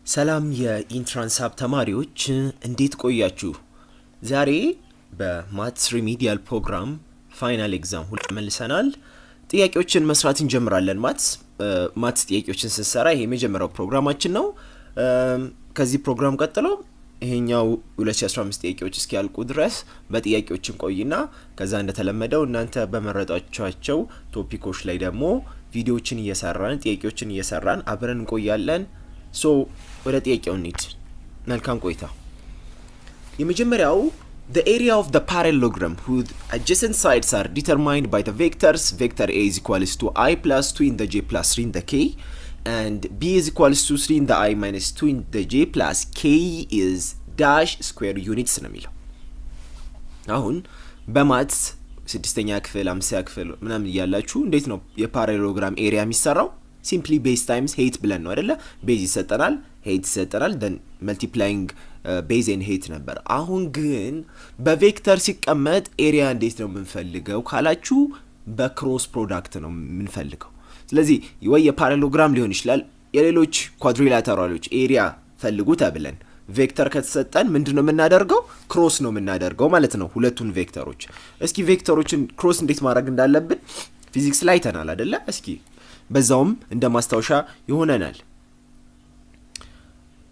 ሰላም የኢንትራንስ ሀብ ተማሪዎች እንዴት ቆያችሁ? ዛሬ በማትስ ሪሚዲያል ፕሮግራም ፋይናል ኤግዛም መልሰናል። ጥያቄዎችን መስራት እንጀምራለን። ማትስ ጥያቄዎችን ስንሰራ ይሄ የመጀመሪያው ፕሮግራማችን ነው። ከዚህ ፕሮግራም ቀጥሎ ይሄኛው 2015 ጥያቄዎች እስኪያልቁ ድረስ በጥያቄዎችን ቆይና ከዛ እንደተለመደው እናንተ በመረጣችኋቸው ቶፒኮች ላይ ደግሞ ቪዲዮዎችን እየሰራን ጥያቄዎችን እየሰራን አብረን እንቆያለን። ሶ ወደ ጥያቄው እንሂድ። መልካም ቆይታ። የመጀመሪያው the area of the parallelogram whose adjacent sides are determined by the vectors vector a is equals to I plus 2 in the j plus 3 in the k and b is equals to 3 in the I minus 2 in the j plus k is dash square units ነው የሚለው። አሁን በማትስ ስድስተኛ ክፍል አምስተኛ ክፍል ምናምን እያላችሁ እንዴት ነው የፓራሌሎግራም ኤሪያ የሚሰራው? ሲምፕሊ ቤዝ ታይምስ ሄት ብለን ነው አይደለ? ቤዝ ይሰጠናል፣ ሄት ይሰጠናል፣ then multiplying ቤዝ ኤንድ ሄት ነበር። አሁን ግን በቬክተር ሲቀመጥ ኤሪያ እንዴት ነው የምንፈልገው ካላችሁ በክሮስ ፕሮዳክት ነው የምንፈልገው። ስለዚህ ወይ የፓራሌሎግራም ሊሆን ይችላል የሌሎች ኳድሪላተራሎች ኤሪያ ፈልጉ ተብለን ቬክተር ከተሰጠን ምንድነው የምናደርገው? ክሮስ ነው የምናደርገው ማለት ነው ሁለቱን ቬክተሮች። እስኪ ቬክተሮችን ክሮስ እንዴት ማድረግ እንዳለብን ፊዚክስ ላይ አይተናል አይደለ? እስኪ በዛውም እንደ ማስታወሻ ይሆነናል።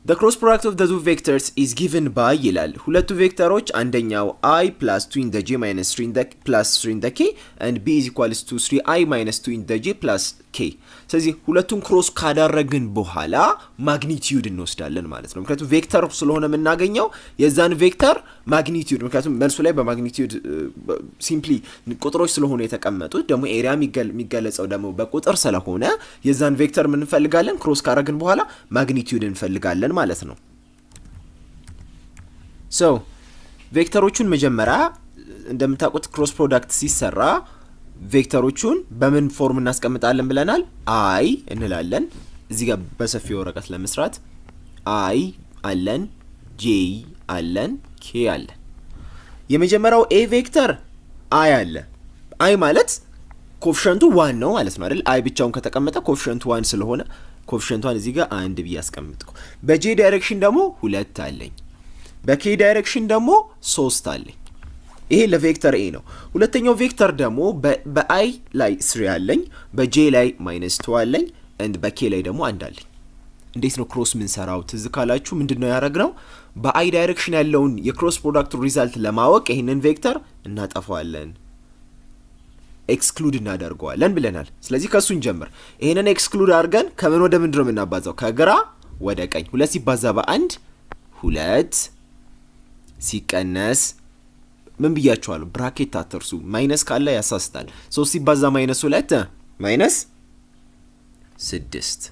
The cross product of the two vectors is given by ይላል። ሁለቱ ቬክተሮች አንደኛው I plus 2 in the j minus 3 in the plus 3 in the k and b is equals to 3I minus 2 in the j plus k። ስለዚህ ሁለቱን ክሮስ ካደረግን በኋላ ማግኒቲዩድ እንወስዳለን ማለት ነው። ምክንያቱም ቬክተር ስለሆነ የምናገኘው የዛን ቬክተር ማግኒቲዩድ፣ ምክንያቱም መልሱ ላይ በማግኒቲዩድ ሲምፕሊ ቁጥሮች ስለሆኑ የተቀመጡት ደግሞ ኤሪያ የሚገለጸው ደግሞ በቁጥር ስለሆነ የዛን ቬክተር ምን እንፈልጋለን? ክሮስ ካደረግን በኋላ ማግኒቲዩድ እንፈልጋለን ማለት ነው። ሶ ቬክተሮቹን መጀመሪያ እንደምታውቁት ክሮስ ፕሮዳክት ሲሰራ ቬክተሮቹን በምን ፎርም እናስቀምጣለን ብለናል? አይ እንላለን። እዚህ ጋር በሰፊ ወረቀት ለመስራት አይ አለን፣ ጄ አለን፣ ኬ አለን። የመጀመሪያው ኤ ቬክተር አይ አለ። አይ ማለት ኮፊሸንቱ 1 ነው ማለት ነው አይደል? አይ ብቻውን ከተቀመጠ ኮፊሸንቱ 1 ስለሆነ ኮፊሸንቷን እዚህ ጋር 1 ብዬ አስቀምጥኩ። በጄ ዳይሬክሽን ደግሞ 2 አለኝ። በኬ ዳይሬክሽን ደግሞ 3 አለኝ። ይሄ ለቬክተር ኤ ነው። ሁለተኛው ቬክተር ደግሞ በአይ ላይ 3 አለኝ፣ በጄ ላይ -2 አለኝ and በኬ ላይ ደግሞ 1 አለኝ። እንዴት ነው ክሮስ ምን ሰራው? ትዝ ካላችሁ ምንድነው ያደረግነው? በአይ ዳይሬክሽን ያለውን የክሮስ ፕሮዳክት ሪዛልት ለማወቅ ይሄንን ቬክተር እናጠፋዋለን፣ ኤክስክሉድ እናደርገዋለን ብለናል። ስለዚህ ከሱ እንጀምር። ይሄንን ኤክስክሉድ አድርገን ከምን ወደ ምንድነው የምናባዛው? ከግራ ወደ ቀኝ። 2 ሲባዛ በ1 2 ሲቀነስ ምን ብያችኋለሁ? ብራኬት አትርሱ። ማይነስ ካለ ያሳስታል። 3 ሲባዛ -2 ማይነስ 6።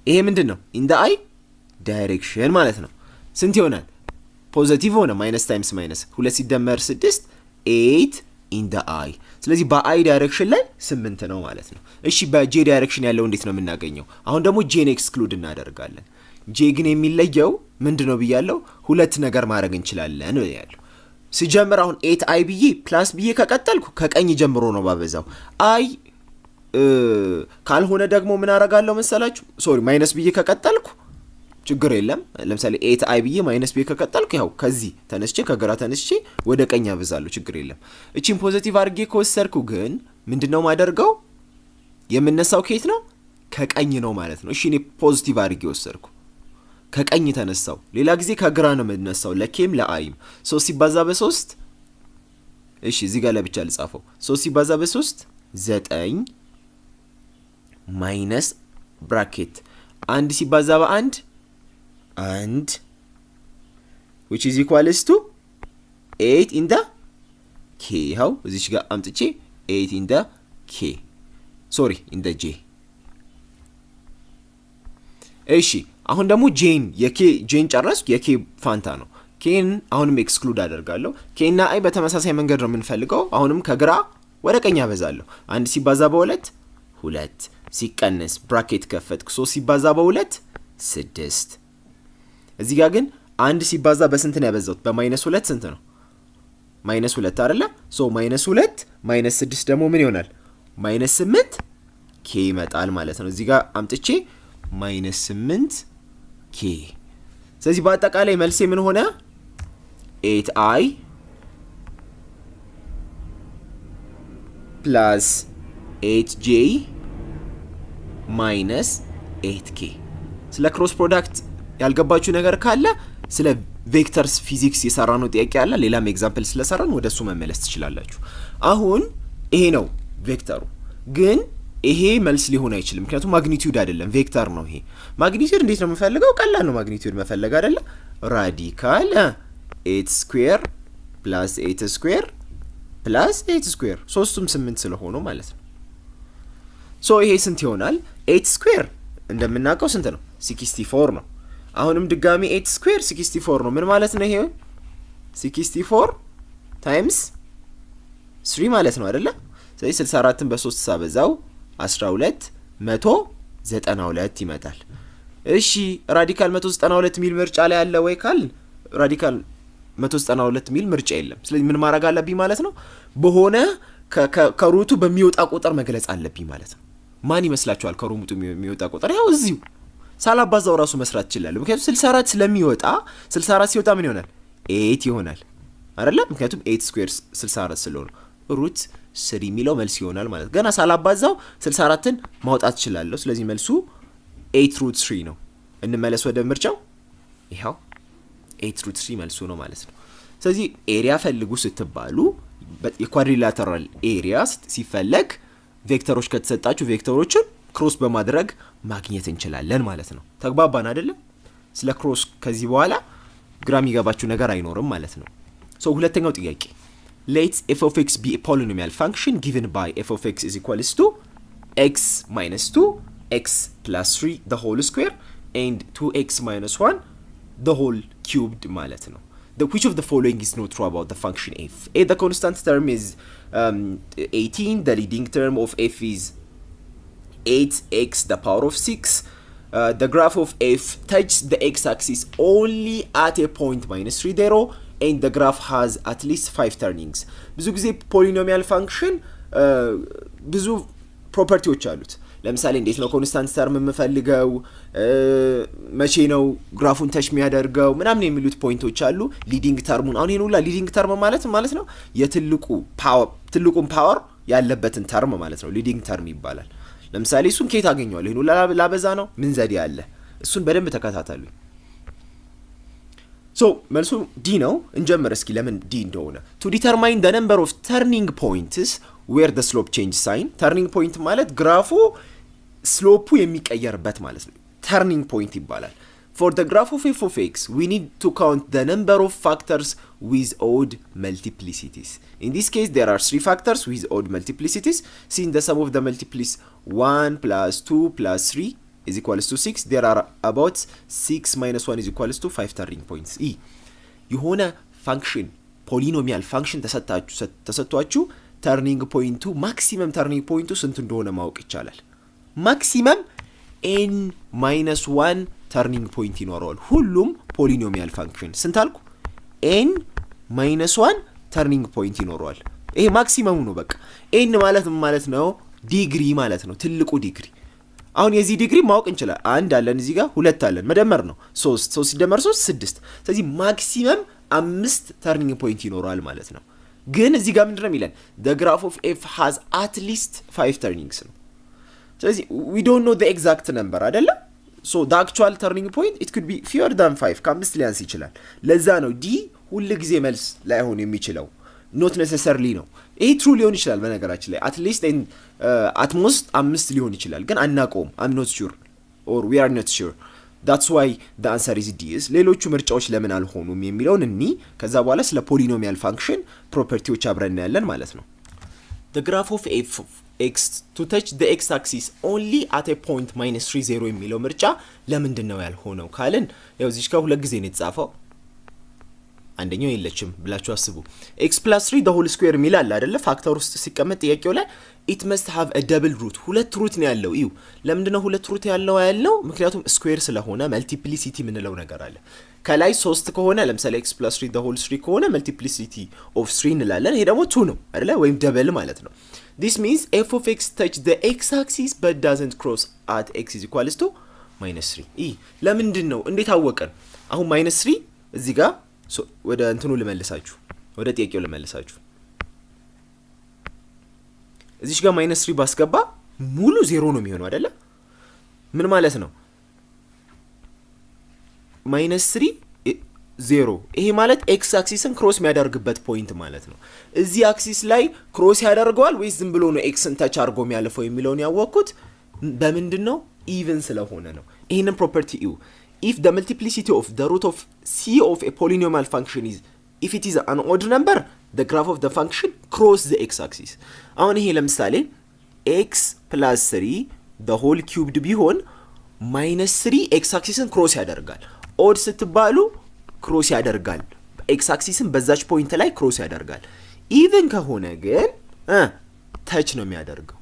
ይሄ ምንድነው? ኢን ዘ አይ ዳይሬክሽን ማለት ነው። ስንት ይሆናል? ፖዚቲቭ ሆነ። ማይነስ ታይምስ ማይነስ 2 ሲደመር 6 8 ኢን ዘ አይ። ስለዚህ በአይ ዳይሬክሽን ላይ 8 ነው ማለት ነው። እሺ በጄ ዳይሬክሽን ያለው እንዴት ነው የምናገኘው? አሁን ደግሞ ጄን ኤክስክሉድ እናደርጋለን። ጄ ግን የሚለየው ምንድነው ብያለሁ? ሁለት ነገር ማድረግ እንችላለን ብያለሁ። ሲጀምር አሁን 8 አይ ብዬ ፕላስ ብዬ ከቀጠልኩ ከቀኝ ጀምሮ ነው ባበዛው። አይ ካልሆነ ደግሞ ምን አደርጋለሁ መሰላችሁ? ሶሪ ማይነስ ብዬ ከቀጠልኩ ችግር የለም። ለምሳሌ 8 አይ ብዬ ማይነስ ብዬ ከቀጠልኩ ያው ከዚህ ተነስቼ ከግራ ተነስቼ ወደ ቀኝ አበዛለሁ፣ ችግር የለም። እቺን ፖዚቲቭ አድርጌ ከወሰድኩ ግን ምንድነው ማደርገው? የምነሳው ከየት ነው? ከቀኝ ነው ማለት ነው። እሺ እኔ ፖዚቲቭ አድርጌ ወሰድኩ፣ ከቀኝ ተነሳው። ሌላ ጊዜ ከግራ ነው የምነሳው፣ ለኬም ለአይም። 3 ሲባዛ በ3 እሺ እዚህ ጋር ለብቻ ልጻፈው። 3 ሲባዛ በ3 9 ማይነስ ብራኬት 1 ሲባዛ በ1 1 which is equals to 8 in the k። how እዚች ጋር አምጥቼ 8 in the k sorry in the j። እሺ አሁን ደግሞ ጄን የኬ ጄን ጨረስኩ። የኬ ፋንታ ነው። ኬን አሁንም ኤክስክሉድ አደርጋለሁ። ኬ እና አይ በተመሳሳይ መንገድ ነው የምንፈልገው። አሁንም ከግራ ወደ ቀኝ አበዛለሁ። 1 ሲባዛ በ2 2 ሲቀነስ ብራኬት ከፈትኩ 3 ሲባዛ በ2 6። እዚህ ጋር ግን 1 ሲባዛ በስንት ነው ያበዛሁት? በ-2 ስንት ነው? -2 አይደለ? ሶ -2 -6 ደግሞ ምን ይሆናል? -8 ኬ ይመጣል ማለት ነው። እዚህ ጋር አምጥቼ -8 ኬ። ስለዚህ በአጠቃላይ መልሴ ምን ሆነ? 8i ፕላስ 8j ማይነስ 8k። ስለ ክሮስ ፕሮዳክት ያልገባችሁ ነገር ካለ ስለ ቬክተርስ ፊዚክስ የሰራ ነው ጥያቄ አለ። ሌላም ኤግዛምፕል ስለሰራን ወደሱ መመለስ ትችላላችሁ። አሁን ይሄ ነው ቬክተሩ፣ ግን ይሄ መልስ ሊሆን አይችልም፣ ምክንያቱም ማግኒቲዩድ አይደለም ቬክተር ነው። ይሄ ማግኒቲዩድ እንዴት ነው የምፈልገው? ቀላል ነው ማግኒቲዩድ መፈለግ አይደለ? ራዲካል 8 ስኩዌር ፕላስ 8 ስኩዌር ፕላስ 8 ስኩዌር፣ ሶስቱም 8 ስለሆኑ ማለት ነው። ሶ ይሄ ስንት ይሆናል? 8 ስኩዌር እንደምናውቀው ስንት ነው? 64 ነው። አሁንም ድጋሚ 8 ስኩዌር 64 ነው። ምን ማለት ነው? ይሄ 64 ታይምስ 3 ማለት ነው አይደለ? ስለዚህ 64ን በ3 ሳበዛው 12 192 ይመጣል። እሺ ራዲካል 192 ሚል ምርጫ ላይ አለ ወይ ካል ራዲካል 192 ሚል ምርጫ የለም። ስለዚህ ምን ማድረግ አለብኝ ማለት ነው? በሆነ ከሩቱ በሚወጣ ቁጥር መግለጽ አለብኝ ማለት ነው። ማን ይመስላችኋል ከሩቱ የሚወጣ ቁጥር? ያው እዚሁ ሳላባዛው ራሱ መስራት ይችላል። ምክንያቱም 64 ስለሚወጣ 64 ሲወጣ ምን ይሆናል? 8 ይሆናል አይደለ? ምክንያቱም 8 ስኩዌር 64 ስለሆነ ሩት 3 የሚለው መልስ ይሆናል ማለት። ገና ሳላባዛው 64ን ማውጣት እችላለሁ። ስለዚህ መልሱ 8 ሩት 3 ነው። እንመለስ ወደ ምርጫው። ይሄው 8 ሩት 3 መልሱ ነው ማለት ነው። ስለዚህ ኤሪያ ፈልጉ ስትባሉ የኳድሪላተራል ኤሪያ ሲፈለግ ቬክተሮች ከተሰጣችሁ ቬክተሮችን ክሮስ በማድረግ ማግኘት እንችላለን ማለት ነው። ተግባባን አይደለም? ስለ ክሮስ ከዚህ በኋላ ግራ የሚገባችሁ ነገር አይኖርም ማለት ነው። ሶ ሁለተኛው ጥያቄ let f of x be a polynomial function given by f of x is equals to x minus 2 x plus 3 the whole square and 2x minus 1 the whole cubed ማለት ነው። which of the following is not true about the function f? A, the constant term is 18, the leading term of f is 8x the power of 6, the graph of f touches the x-axis only at a point minus 3 0, and the graph has at least 5 turnings. ብዙ ጊዜ ፖሊኖሚያል ፋንክሽን ብዙ ፕሮፐርቲዎች አሉት። ለምሳሌ እንዴት ነው ኮንስታንት ተርም የምፈልገው፣ መቼ ነው ግራፉን ተች የሚያደርገው ምናምን የሚሉት ፖይንቶች አሉ። ሊዲንግ ተርሙን አሁን ይሄን ሁላ ሊዲንግ ተርም ማለት ነው ትልቁን ፓወር ያለበትን ተርም ማለት ነው ሊዲንግ ተርም ይባላል። ለምሳሌ እሱን ከየት አገኘዋለሁ? ይሄን ሁላ ላበዛ ነው? ምን ዘዴ አለ? እሱን በደንብ ተከታተሉ። ሶ መልሱ ዲ ነው። እንጀምር እስኪ ለምን ዲ እንደሆነ። to determine the number of turning points where the slope change sign. turning point ማለት ግራፉ ስሎፑ የሚቀየርበት ማለት ነው። turning point ይባላል። for the graph of f of x we need to count the number of factors with odd multiplicities. in this case there are 3 factors with odd multiplicities. since the sum of the multiplies 1 plus 2 plus 3 is equals to 6, there are about 6 minus 1 is equals to 5 turning points. የሆነ ፋንክሽን ፖሊኖሚያል ፋንክሽን ተሰጥቷችሁ ተርኒንግ ፖይንቱ ማክሲመም ተርኒንግ ፖይንቱ ስንት እንደሆነ ማወቅ ይቻላል። ማክሲመም n minus 1 ተርኒንግ ፖይንት ይኖረዋል ሁሉም ፖሊኖሚያል ፋንክሽን። ስንት አልኩ? n minus 1 ተርኒንግ ፖይንት ይኖረዋል። ይሄ ማክሲመሙ ነው። በቃ n ማለት ነው ዲግሪ ማለት ነው፣ ትልቁ ዲግሪ። አሁን የዚህ ዲግሪ ማወቅ እንችላለን። አንድ አለን እዚህ ጋር፣ ሁለት አለን፣ መደመር ነው 3 ሲደመር 3 6። ስለዚህ ማክሲመም 5 ተርኒንግ ፖይንት ይኖረዋል ማለት ነው። ግን እዚህ ጋር ምንድነው የሚለን? the graph of f has at least 5 turnings ነው። ስለዚህ we don't know the exact number አይደለ? so the actual turning point it could be fewer than 5 ከ5 ሊያንስ ይችላል። ለዛ ነው ዲ ሁሉ ጊዜ መልስ ላይሆን የሚችለው not necessarily ነው። ይሄ ትሩ ሊሆን ይችላል በነገራችን ላይ at least and at most 5 ሊሆን ይችላል፣ ግን አናውቀውም። I'm not sure or we are not sure. that's why the answer is D. ሌሎቹ ምርጫዎች ለምን አልሆኑም የሚለውን ከዛ በኋላ ስለ ፖሊኖሚያል ፋንክሽን ፕሮፐርቲዎች አብረን ያለን ማለት ነው። the graph of f of x to touch the x axis only at a point minus 3 0 የሚለው ምርጫ ለምንድን ነው ያልሆነው ካልን ያው እዚህ ጋር ሁለት ጊዜ ነው የተጻፈው፣ አንደኛው የለችም ብላችሁ አስቡ። x plus 3 the whole square የሚል አለ አይደለ? ፋክተር ውስጥ ሲቀመጥ ጥያቄው ላይ it must have a double root ሁለት ሩት ነው ያለው። እዩ ለምንድነው ሁለት ሩት ያለው? ምክንያቱም ስኩዌር ስለሆነ መልቲፕሊሲቲ የምንለው ነገር አለ። ከላይ 3 ከሆነ ለምሳሌ x plus 3 the whole 3 ከሆነ መልቲፕሊሲቲ of 3 እንላለን። ይሄ ደግሞ 2 ነው አይደለ? ወይም ደብል ማለት ነው። this means f of x touch the x axis but doesn't cross at x is equals to -3 ለምንድን ነው እንዴት አወቀን? አሁን -3 እዚህ ጋር ወደ እንትኑ ልመልሳችሁ ወደ ጥያቄው ልመልሳችሁ። እዚህ ጋር -3 ባስገባ ሙሉ 0 ነው የሚሆነው አይደለ? ምን ማለት ነው? -3 0 ይሄ ማለት ኤክስ አክሲስን ክሮስ የሚያደርግበት ፖይንት ማለት ነው። እዚህ አክሲስ ላይ ክሮስ ያደርገዋል ወይስ ዝም ብሎ ነው ኤክስን ተች አድርጎ የሚያልፈው የሚለውን ያወቅኩት በምንድን ነው? ኢቭን ስለሆነ ነው። ይህንን ፕሮፐርቲ እዩ። if the multiplicity of the root of c of a polynomial function is if it is an odd number the graph of the function cross the x axis። አሁን ይሄ ለምሳሌ x plus 3 the whole cubed ቢሆን -3 x አክሲስን ክሮስ ያደርጋል። ኦድ ስትባሉ ክሮስ ያደርጋል ኤክስ አክሲስን በዛች ፖይንት ላይ ክሮስ ያደርጋል። ኢቭን ከሆነ ግን ተች ነው የሚያደርገው።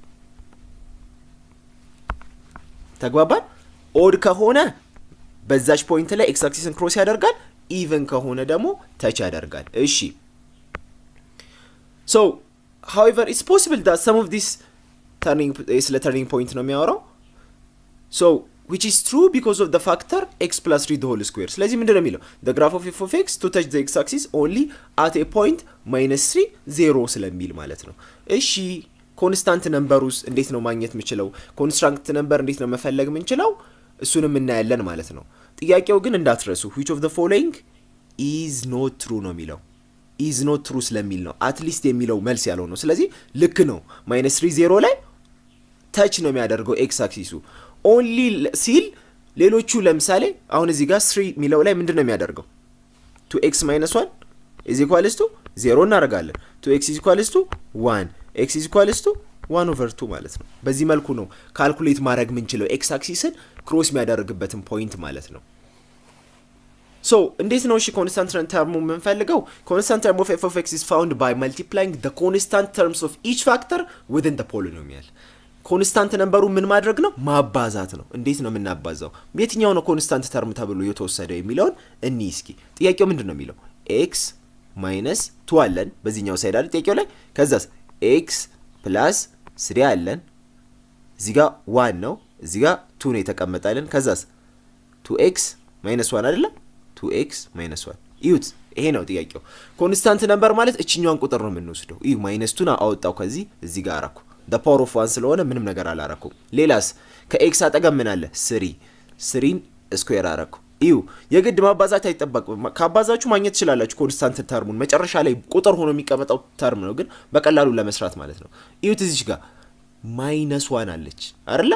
ተግባባን? ኦድ ከሆነ በዛች ፖይንት ላይ ኤክስ አክሲስን ክሮስ ያደርጋል። ኢቭን ከሆነ ደግሞ ተች ያደርጋል። እሺ so however it's possible that some of this ስለ turning point ነው የሚያወራው so which is true because of the factor x plus 3 the whole square። ስለዚህ ምንድነው የሚለው the graph of f of x to touch the x axis only at a point -3 0 ስለሚል ማለት ነው። እሺ ኮንስታንት ነምበሩስ እንዴት ነው ማግኘት የምችለው? ኮንስታንት ነምበር እንዴት ነው መፈለግ የምንችለው? እሱንም እናያለን ማለት ነው። ጥያቄው ግን እንዳትረሱ which of the following is not true ነው የሚለው is not true ስለሚል ነው አትሊስት የሚለው መልስ ያለው ነው። ስለዚህ ልክ ነው -3 0 ላይ ተች ነው የሚያደርገው ኤክስ አክሲሱ ኦንሊ ሲል ሌሎቹ ለምሳሌ አሁን እዚህ ጋር 3 ሚለው ላይ ምንድነው የሚያደርገው 2x - 1 is equals to 0 እናደርጋለን 2x is equals to 1 x is equals to 1/2 ማለት ነው። በዚህ መልኩ ነው ካልኩሌት ማድረግ የምንችለው ኤክስ አክሲስን ክሮስ የሚያደርግበትን ፖይንት ማለት ነው። ሶ እንዴት ነው እሺ ኮንስታንት ተርሙ የምንፈልገው? ኮንስታንት ተርም of f of x is found by multiplying the constant terms of each factor within the polynomial። ኮንስታንት ነምበሩ ምን ማድረግ ነው? ማባዛት ነው። እንዴት ነው የምናባዛው? የትኛው ነው ኮንስታንት ተርም ተብሎ የተወሰደው የሚለውን እኒ እስኪ ጥያቄው ምንድን ነው የሚለው x - 2 አለን በዚህኛው ሳይድ አይደል ጥያቄው ላይ ከዛስ x plus 3 አለን እዚህ ጋር 1 ነው እዚህ ጋር 2 ነው የተቀመጠልን ከዛስ 2x - 1 አይደለ 2x - 1 ይሁት ይሄ ነው ጥያቄው። ኮንስታንት ነምበር ማለት እቺኛውን ቁጥር ነው የምንወስደው። ይሁ -2 አወጣው ከዚህ እዚህ ጋር አረኩ the power of 1 ስለሆነ ምንም ነገር አላረኩም። ሌላስ ከኤክስ አጠገብ ምን አለ 3 ስኩዌር አረኩ። ይሁ የግድ ማባዛት አይጠበቅም። ካባዛችሁ ማግኘት ትችላላችሁ ኮንስታንት ተርሙን መጨረሻ ላይ ቁጥር ሆኖ የሚቀመጠው ተርም ነው ግን በቀላሉ ለመስራት ማለት ነው። ይሁት እዚህ ጋር -1 አለች አይደለ?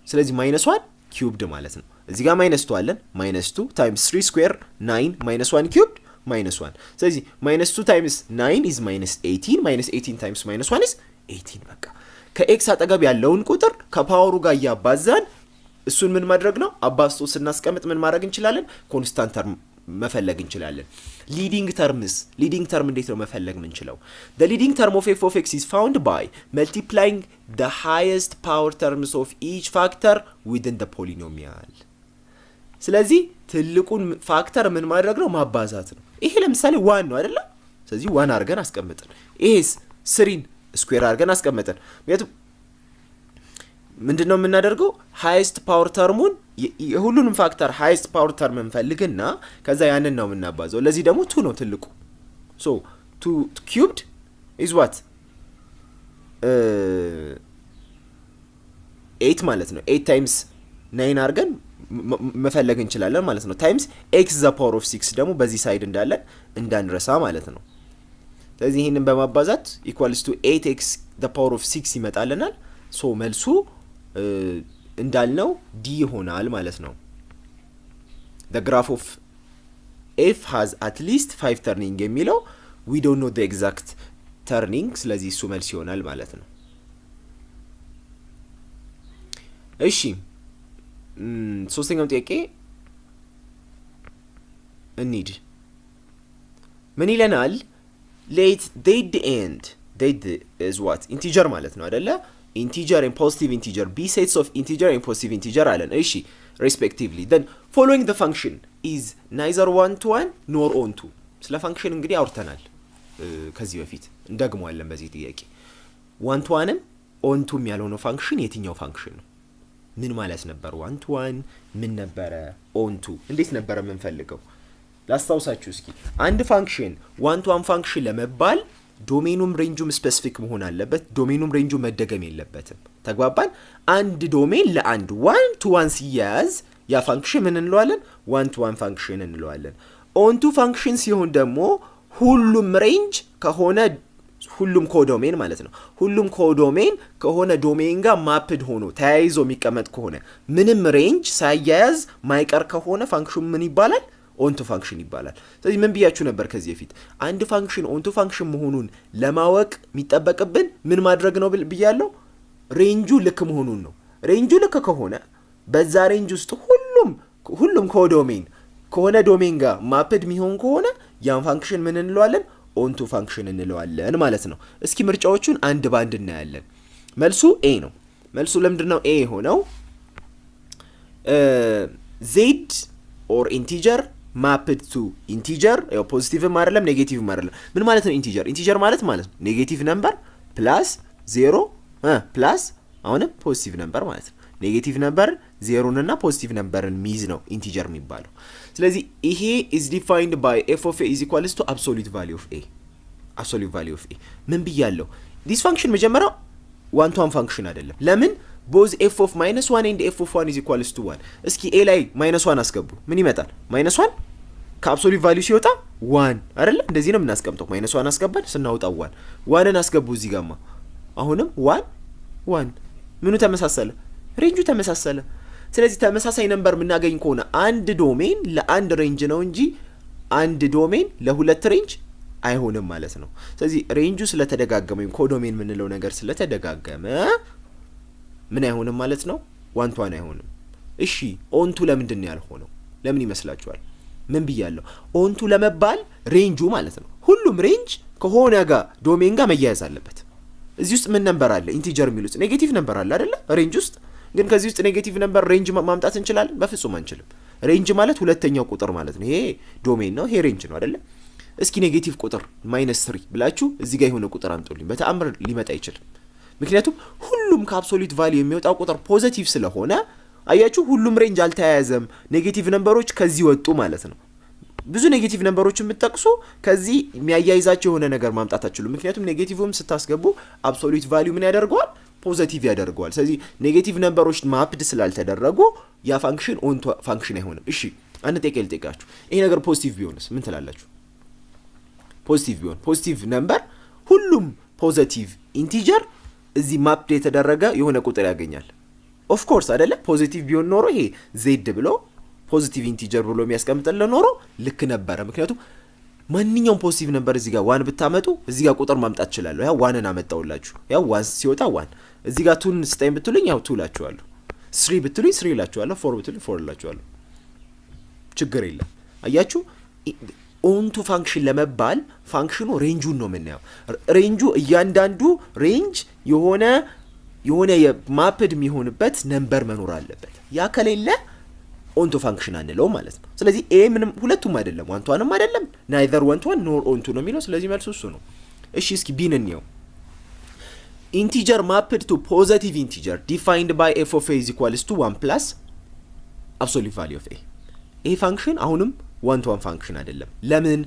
ስለዚህ -1 ኪዩብድ ማለት ነው። እዚህ ጋር -2 አለን -2 ታይምስ 3 ስኩዌር 9 -1 ኪዩብድ -1 ስለዚህ -2 ታይምስ 9 is -18 -18 ታይምስ -1 is 18 በቃ ከኤክስ አጠገብ ያለውን ቁጥር ከፓወሩ ጋር ያባዛን እሱን ምን ማድረግ ነው አባዝቶ ስናስቀምጥ ምን ማድረግ እንችላለን ኮንስታንት ተርም መፈለግ እንችላለን። ሊዲንግ ተርም እንዴት ነው መፈለግ የምንችለው? the leading term of f of x is found by multiplying the highest power terms of each factor within the polynomial። ስለዚህ ትልቁን ፋክተር ምን ማድረግ ነው ማባዛት ነው። ይሄ ለምሳሌ 1 ነው አይደለ? ስለዚህ 1 አድርገን አስቀምጠን ይሄስ 3 ስኩዌር አድርገን አስቀምጠን ምንድነው የምናደርገው ሃይስት ፓወር ተርሙን የሁሉንም ፋክተር ሃይስት ፓወር ተርም እንፈልግና ከዛ ያንን ነው የምናባዛው። ለዚህ ደግሞ 2 ነው ትልቁ so 2 cubed is what 8 ማለት ነው 8 times 9 አድርገን መፈለግ እንችላለን ማለት ነው ታይምስ x the power of 6 ደግሞ በዚህ ሳይድ እንዳለን እንዳንረሳ ማለት ነው። ስለዚህ ይሄንን በማባዛት equals to 8x the power of 6 ይመጣልናል። ሶ መልሱ እንዳልነው ዲ ይሆናል ማለት ነው። the graph of f has at least 5 turning የሚለው we don't know the exact turning ስለዚህ እሱ መልስ ይሆናል ማለት ነው። እሺ ሶስተኛው ጥያቄ እንሂድ። ምን ይለናል? let dead end dead is what integer ማለት ነው አይደለ? integer and positive integer b sets of integer and positive integer አለን። እሺ respectively then following the function is neither 1 to 1 nor on to ስለ ፋንክሽን እንግዲህ አውርተናል ከዚህ በፊት እንደግመዋለን በዚህ ጥያቄ 1 to 1ም on to ያልሆነው ፋንክሽን የትኛው ፋንክሽን ነው? ምን ማለት ነበር? 1 to 1 ምን ነበረ? on to እንዴት ነበረ የምንፈልገው? ላስታውሳችሁ እስኪ አንድ ፋንክሽን 1 to 1 ፋንክሽን ለመባል ዶሜኑም ሬንጁም ስፔሲፊክ መሆን አለበት። ዶሜኑም ሬንጁ መደገም የለበትም። ተግባባን? አንድ ዶሜን ለአንድ 1 to 1 ሲያዝ ያ ፋንክሽን ምን እንለዋለን? 1 to 1 ፋንክሽን እንለዋለን። on to ፋንክሽን ሲሆን ደግሞ ሁሉም ሬንጅ ከሆነ ሁሉም ኮዶሜን ማለት ነው። ሁሉም ኮዶሜን ከሆነ ዶሜን ጋር ማፕድ ሆኖ ተያይዞ የሚቀመጥ ከሆነ ምንም ሬንጅ ሳያያዝ ማይቀር ከሆነ ፋንክሽኑ ምን ይባላል? ኦንቱ ፋንክሽን ይባላል። ስለዚህ ምን ብያችሁ ነበር ከዚህ በፊት? አንድ ፋንክሽን ኦንቱ ፋንክሽን መሆኑን ለማወቅ የሚጠበቅብን ምን ማድረግ ነው ብያለሁ? ሬንጁ ልክ መሆኑን ነው። ሬንጁ ልክ ከሆነ በዛ ሬንጅ ውስጥ ሁሉም ኮዶሜን ከሆነ ዶሜን ጋር ማፕድ የሚሆን ከሆነ ያን ፋንክሽን ምን እንለዋለን? ኦንቱ ፋንክሽን እንለዋለን ማለት ነው። እስኪ ምርጫዎቹን አንድ ባንድ እናያለን። መልሱ ኤ ነው። መልሱ ለምንድነው ኤ የሆነው? ዜድ ኦር ኢንቲጀር ማፕድ ቱ ኢንቲጀር፣ ያው ፖዚቲቭም አይደለም ኔጌቲቭም አይደለም። ምን ማለት ነው ኢንቲጀር? ኢንቲጀር ማለት ኔጌቲቭ ነምበር ፕላስ 0 ፕላስ አሁንም ፖዚቲቭ ነምበር ማለት ነው። ኔጌቲቭ ነምበር ዜሮንና ፖዚቲቭ ነምበርን ሚዝ ነው ኢንቲጀር የሚባለው። ስለዚህ ይሄ is defined by f of a is equals to absolute value of a absolute value of a ምን ብያለሁ? this function መጀመሪያ 1 to 1 function አይደለም። ለምን? both f of -1 and f of 1 is equals to 1። እስኪ a ላይ -1 አስገቡ። ምን ይመጣል? -1 ከአብሶሉት ቫልዩ ሲወጣ 1 አይደለ? እንደዚህ ነው የምናስቀምጠው። -1 አስገባን ስናወጣ 1ን አስገቡ እዚህ ጋርማ። አሁንም 1 ምኑ ተመሳሰለ? ሬንጁ ተመሳሰለ። ስለዚህ ተመሳሳይ ነምበር የምናገኝ ከሆነ አንድ ዶሜን ለአንድ ሬንጅ ነው እንጂ አንድ ዶሜን ለሁለት ሬንጅ አይሆንም ማለት ነው። ስለዚህ ሬንጁ ስለተደጋገመ ወይም ኮዶሜን የምንለው ነገር ስለተደጋገመ ምን አይሆንም ማለት ነው? 1 to 1 አይሆንም። እሺ ኦንቱ ለምንድን ነው ያልሆነው? ለምን ይመስላችኋል? ምን ብያለሁ? ኦንቱ ለመባል ሬንጁ ማለት ነው ሁሉም ሬንጅ ከሆነ ጋር ዶሜን ጋር መያያዝ አለበት። እዚህ ውስጥ ምን ነምበር አለ? ኢንቲጀር የሚሉት ኔጌቲቭ ነምበር አለ አይደለ? ሬንጅ ውስጥ ግን ከዚህ ውስጥ ኔጌቲቭ ነምበር ሬንጅ ማምጣት እንችላለን? በፍጹም አንችልም። ሬንጅ ማለት ሁለተኛው ቁጥር ማለት ነው። ይሄ ዶሜን ነው፣ ይሄ ሬንጅ ነው አይደለ? እስኪ ኔጌቲቭ ቁጥር -3 ብላችሁ እዚህ ጋር የሆነ ቁጥር አምጡልኝ። በተአምር ሊመጣ አይችልም። ምክንያቱም ሁሉም ከአብሶሉት ቫልዩ የሚወጣው ቁጥር ፖዚቲቭ ስለሆነ አያችሁ፣ ሁሉም ሬንጅ አልተያያዘም። ኔጌቲቭ ነምበሮች ከዚህ ወጡ ማለት ነው። ብዙ ኔጌቲቭ ነምበሮች የምትጠቅሱ ከዚህ የሚያያይዛቸው የሆነ ነገር ማምጣት አትችሉም። ምክንያቱም ኔጌቲቭም ስታስገቡ አብሶሉት ቫልዩ ምን ያደርገዋል? ፖዚቲቭ ያደርገዋል። ስለዚህ ኔጌቲቭ ነምበሮች ማፕድ ስላልተደረጉ ያ ፋንክሽን ኦንቱ ፋንክሽን አይሆንም። እሺ አንድ ጥያቄ ልጠይቃችሁ። ይሄ ነገር ፖዚቲቭ ቢሆንስ ምን ትላላችሁ? ፖዚቲቭ ቢሆን ፖዚቲቭ ነምበር ሁሉም ፖዚቲቭ ኢንቲጀር እዚህ ማፕድ የተደረገ የሆነ ቁጥር ያገኛል። ኦፍ ኮርስ አይደለ? ፖዚቲቭ ቢሆን ኖሮ ይሄ ዜድ ብሎ ፖዚቲቭ ኢንቲጀር ብሎ የሚያስቀምጥልን ኖሮ ልክ ነበረ። ምክንያቱም ማንኛውም ፖዚቲቭ ነበር እዚህ ጋር 1 ብታመጡ እዚህ ጋር ቁጥር ማምጣት እችላለሁ። ያው 1ን አመጣውላችሁ። ያው 1 ሲወጣ 1 እዚህ ጋር 2ን ስጠኝ ብትሉኝ ያው 2 እላችኋለሁ። 3 ብትሉኝ 3 እላችኋለሁ። 4 ብትሉኝ 4 እላችኋለሁ። ችግር የለም። አያችሁ፣ ኦንቱ ፋንክሽን ለመባል ፋንክሽኑ ሬንጁን ነው የምናየው። ሬንጁ እያንዳንዱ ሬንጅ የሆነ የማፕድ የሚሆንበት ነምበር መኖር አለበት። ያ ከሌለ ኦንቱ ፋንክሽን አንለው ማለት ነው። ስለዚህ ኤ ምንም ሁለቱም አይደለም፣ 1 to 1ም አይደለም፣ ናይዘር 1 to 1 ኖር ኦንቱ ነው የሚለው። ስለዚህ መልሱ እሱ ነው። እሺ እስኪ ቢን እንየው። ኢንቲጀር ማፕድ ቱ ፖዚቲቭ ኢንቲጀር ዲፋይንድ ባይ ኤፍ ኦፍ ኤ ኢዝ ኢኳልስ ቱ 1 ፕላስ አብሶሉት ቫልዩ ኦፍ ኤ። ይሄ ፋንክሽን አሁንም 1 to 1 ፋንክሽን አይደለም። ለምን?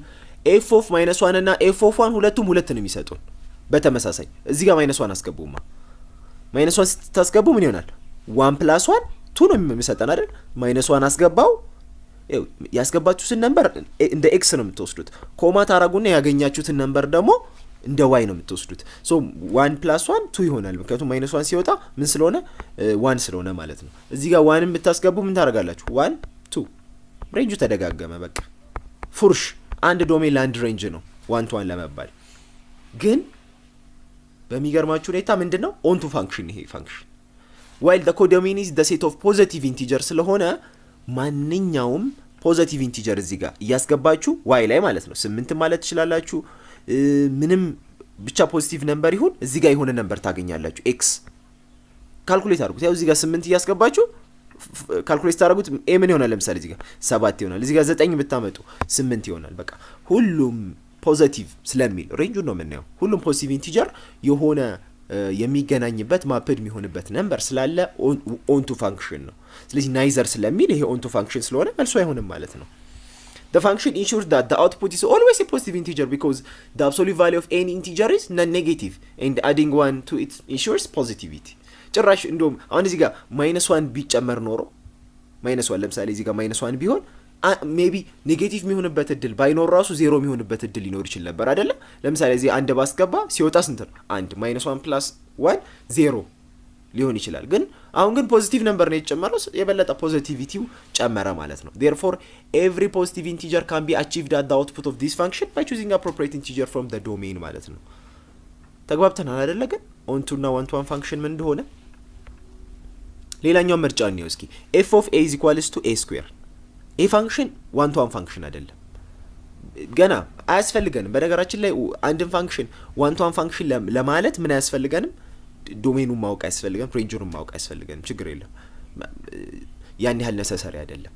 ኤፍ ኦፍ -1 እና ኤፍ ኦፍ 1 ሁለቱም ሁለት ነው የሚሰጡን። በተመሳሳይ እዚህ ጋር -1 አስገቡማ። -1 ስታስገቡ ምን ይሆናል? 1 + 1 2 ነው የሚሰጠን አይደል? -1 አስገባው። ያስገባችሁትን ነምበር እንደ ኤክስ ነው የምትወስዱት። ኮማ ታረጉና ያገኛችሁትን ነምበር ደግሞ እንደ ዋይ ነው የምትወስዱት። ሶ 1 + 1 2 ይሆናል። ምክንያቱም -1 ሲወጣ ምን ስለሆነ 1 ስለሆነ ማለት ነው። እዚህ ጋር 1ን ብታስገቡ ምን ታረጋላችሁ? 1 2 ሬንጁ ተደጋገመ። በቃ ፉርሽ አንድ ዶሜን ለአንድ ሬንጅ ነው 1 to 1 ለመባል። ግን በሚገርማችሁ ሁኔታ ምንድነው ኦንቱ ፋንክሽን ይሄ ፋንክሽን while the codomain is the set of positive integer ስለሆነ ማንኛውም ፖዚቲቭ ኢንቲጀር እዚህ ጋር እያስገባችሁ ዋይ ላይ ማለት ነው 8 ማለት ትችላላችሁ። ምንም ብቻ ፖዚቲቭ ነምበር ይሁን እዚህ ጋር የሆነ ነምበር ታገኛላችሁ። ኤክስ ካልኩሌት አድርጉት። ያው እዚህ ጋር 8 እያስገባችሁ ካልኩሌት ታደርጉት ኤ ምን ይሆናል? ለምሳሌ እዚህ ጋር 7 ይሆናል። እዚህ ጋር 9 ብታመጡ 8 ይሆናል። በቃ ሁሉም ፖዚቲቭ ስለሚል ሬንጁን ነው የምናየው። ሁሉም ፖዚቲቭ ኢንቲጀር የሆነ የሚገናኝበት ማፕድ የሚሆንበት ነምበር ስላለ ኦንቱ ፋንክሽን ነው። ስለዚህ ናይዘር ስለሚል ይሄ ኦንቱ ፋንክሽን ስለሆነ መልሶ አይሆንም ማለት ነው። The function ensures that the output is always a positive integer because the absolute value of any integer is non-negative and adding 1 to it ensures positivity. ጭራሽ እንደውም አሁን እዚህ ጋር -1 ቢጨመር ኖሮ -1 ለምሳሌ እዚህ ጋር -1 ቢሆን ሜቢ ኔጌቲቭ የሚሆንበት እድል ባይኖር ራሱ ዜሮ የሚሆንበት እድል ሊኖር ይችል ነበር አይደለም። ለምሳሌ እዚህ አንድ ባስገባ ሲወጣ ስንት ነው? 1 -1 + 1 0 ሊሆን ይችላል። ግን አሁን ግን ፖዚቲቭ ነምበር ነው የተጨመረው፣ የበለጠ ፖዚቲቪቲው ጨመረ ማለት ነው። therefore every positive integer can be achieved at the output of this function by choosing appropriate integer from the domain ማለት ነው። ተግባብተናል አይደለ? ግን ኦንቱ እና ዋን ቱ ዋን ፋንክሽን ምን እንደሆነ ሌላኛው ምርጫ ነው። እስኪ f of a = a²። ይህ ፋንክሽን ዋን ቱ ዋን ፋንክሽን አይደለም፣ ገና አያስፈልገንም። በነገራችን ላይ አንድን ፋንክሽን ዋን ቱ ዋን ፋንክሽን ለማለት ምን አያስፈልገንም? ዶሜኑን ማወቅ አያስፈልገንም፣ ሬንጁን ማወቅ አያስፈልገንም። ችግር የለም፣ ያን ያህል ነሰሰሪ አይደለም።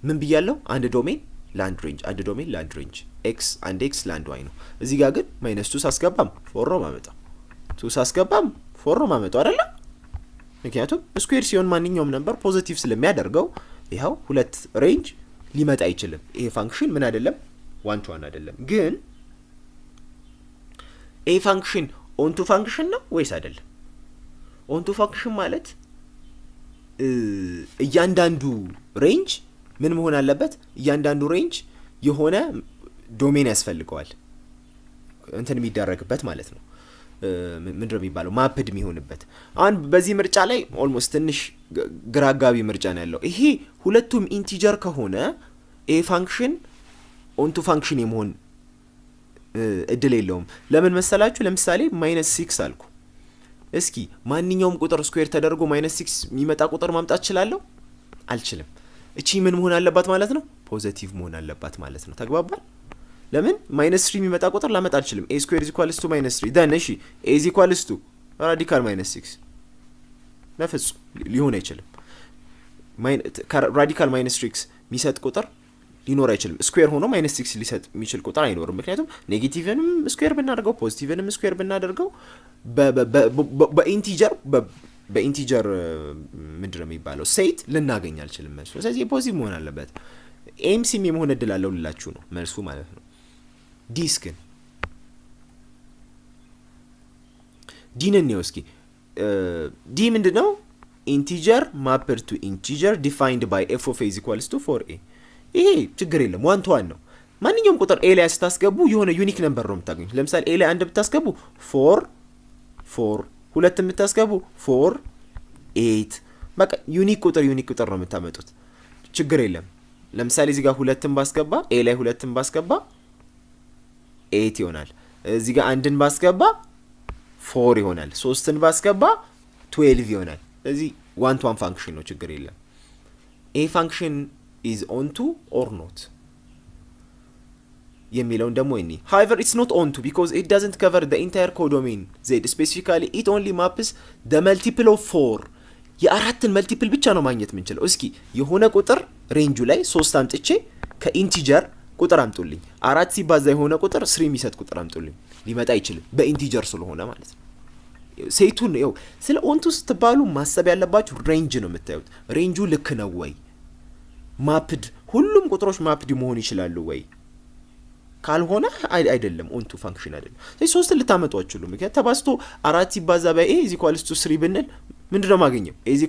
ምን ብያለሁ? አንድ ዶሜን ለአንድ ሬንጅ፣ አንድ ዶሜን ለአንድ ሬንጅ፣ ኤክስ አንድ ኤክስ ለአንድ ዋይ ነው። እዚህ ጋር ግን -2 ሳስገባም ፎር ነው ማመጣው፣ 2 ሳስገባም ፎር ነው ማመጣው አይደለ? ምክንያቱም ስኩዌር ሲሆን ማንኛውም ነምበር ፖዚቲቭ ስለሚያደርገው ይኸው ሁለት ሬንጅ ሊመጣ አይችልም። ይሄ ፋንክሽን ምን አይደለም? ዋን ቱ ዋን አይደለም። ግን ይሄ ፋንክሽን ኦንቱ ፋንክሽን ነው ወይስ አይደለም? ኦንቱ ፋንክሽን ማለት እያንዳንዱ ሬንጅ ምን መሆን አለበት? እያንዳንዱ ሬንጅ የሆነ ዶሜን ያስፈልገዋል እንትን የሚደረግበት ማለት ነው። ምንድነው የሚባለው? ማፕድ የሚሆንበት። አሁን በዚህ ምርጫ ላይ ኦልሞስት ትንሽ ግራጋቢ ምርጫ ነው ያለው። ይሄ ሁለቱም ኢንቲጀር ከሆነ ኤ ፋንክሽን ኦንቱ ፋንክሽን የመሆን እድል የለውም። ለምን መሰላችሁ? ለምሳሌ -6 አልኩ። እስኪ ማንኛውም ቁጥር ስኩዌር ተደርጎ -6 የሚመጣ ቁጥር ማምጣት እችላለሁ? አልችልም። እቺ ምን መሆን አለባት ማለት ነው? ፖዚቲቭ መሆን አለባት ማለት ነው። ተግባባል? ለምን -3 የሚመጣ ቁጥር ላመጣ አልችልም? a² = -3 ደን እሺ a = ራዲካል -6 በፍጹም ሊሆን አይችልም። ራዲካል -6 የሚሰጥ ቁጥር ሊኖር አይችልም። ስኩዌር ሆኖ -6 ሊሰጥ የሚችል ቁጥር አይኖርም። ምክንያቱም ኔጌቲቭንም ስኩዌር ብናደርገው ፖዚቲቭንም ስኩዌር ብናደርገው በኢንቲጀር ምንድነው የሚባለው ሴት ልናገኝ አልችልም መልሱ። ስለዚህ ፖዚቲቭ መሆን አለበት። ኤምሲም የመሆን እድል አለው ልላችሁ ነው መልሱ ማለት ነው። ዲስክን ዲንን ነው እስኪ ዲ ምንድነው? ኢንቲጀር ማፕድ ቱ ኢንቲጀር ዲፋይንድ ባይ f of a = 4a። ይሄ ችግር የለም፣ ዋን ቱ ዋን ነው። ማንኛውም ቁጥር ኤ ላይ ስታስገቡ የሆነ ዩኒክ ነምበር ነው የምታገኙት። ለምሳሌ ኤ ላይ 1 ብታስገቡ 4 4፣ 2 ብታስገቡ 4 8፣ በቃ ዩኒክ ቁጥር ነው የምታመጡት። ችግር የለም። ለምሳሌ እዚህ ጋር 2ን ባስገባ ኤ ላይ 2ን ባስገባ 8 ይሆናል። እዚህ ጋር 1ን ባስገባ 4 ይሆናል። 3ን ባስገባ 12 ይሆናል። ስለዚህ ዋን ቱ ዋን ፋንክሽን ነው፣ ችግር የለም። ኤ ፋንክሽን is onto or not የሚለውን ደግሞ እኔ however it's not onto because it doesn't cover the entire codomain z specifically it only maps the multiple of 4 የአራትን መልቲፕል ብቻ ነው ማግኘት የምንችለው። እስኪ የሆነ ቁጥር ሬንጁ ላይ 3 አምጥቼ ከኢንቲጀር ቁጥር አምጡልኝ፣ 4 ሲባዛ የሆነ ቁጥር 3 የሚሰጥ ቁጥር አምጡልኝ፣ ሊመጣ አይችልም በኢንቲጀር ስለሆነ ማለት ነው። ሴቱን ነው ስለ ኦንቱ ስትባሉ ማሰብ ያለባችሁ ሬንጅ ነው የምታዩት። ሬንጁ ልክ ነው ወይ? ማፕድ ሁሉም ቁጥሮች ማፕድ መሆን ይችላሉ ወይ? ካልሆነ አይደለም፣ ኦንቱ ፋንክሽን አይደለም። ስለዚህ 3 ልታመጡ አትችሉም። ምክንያቱም ተባዝቶ 4 ሲባዛ በa = 3 ብንል ምንድነው ማገኘው? a =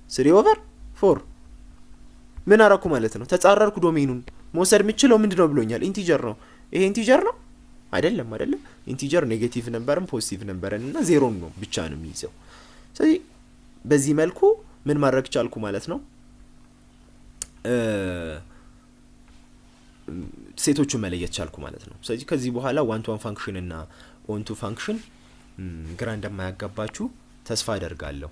3/4 ምን አረኩ ማለት ነው? ተጻረርኩ። ዶሜኑን መውሰድ የምችለው ምንድነው ብሎኛል? ኢንቲጀር ነው። ይሄ ኢንቲጀር ነው አይደለም? ኢንቲጀር ኔጌቲቭ ነምበርም ፖዚቲቭ ነምበርን እና ዜሮን ነው ብቻ ነው የሚይዘው። ስለዚህ በዚህ መልኩ ምን ማድረግ ቻልኩ ማለት ነው? ሴቶቹን መለየት ቻልኩ ማለት ነው። ስለዚህ ከዚህ በኋላ ዋን ቱ ዋን ፋንክሽን እና ኦን ቱ ፋንክሽን ግራ እንደማያጋባችሁ ተስፋ አደርጋለሁ።